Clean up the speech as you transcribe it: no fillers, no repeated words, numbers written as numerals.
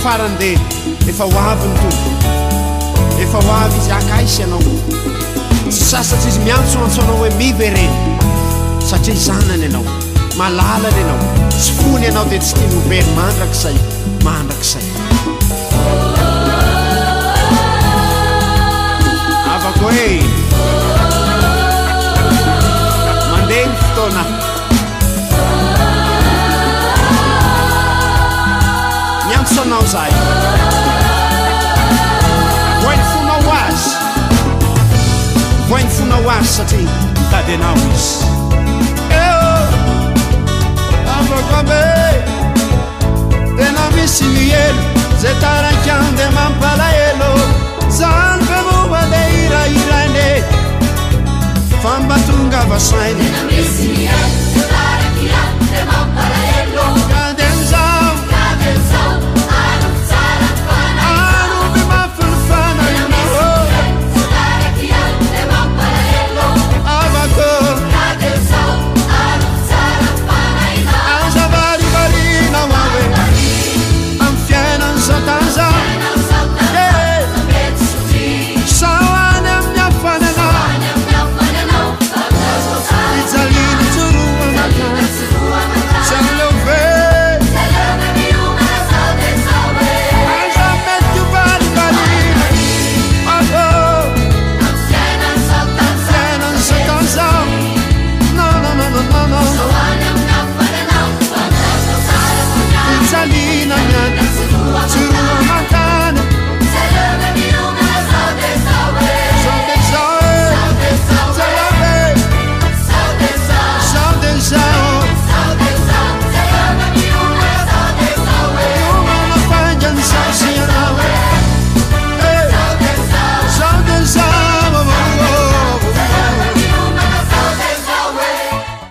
farany de efa hoaviny tompo efa hoavy izy akaisy anao tsy sasatry izy miantso antsoanao hoe mive reny satria zanany anao malalany anao tsy fony anao de tsy tiany hobery mandrakizay mandrakizay avako hoe mandeha ny fotoana miantsoanao zay voiny fonao azy voiny fonao azy satria tady anao izy avakoambe tena misy mielo zay tarankiande mampalahelo zany fe moa le irairane fambatonga vasainy tena misy mielo zay tarankiande mampalahelo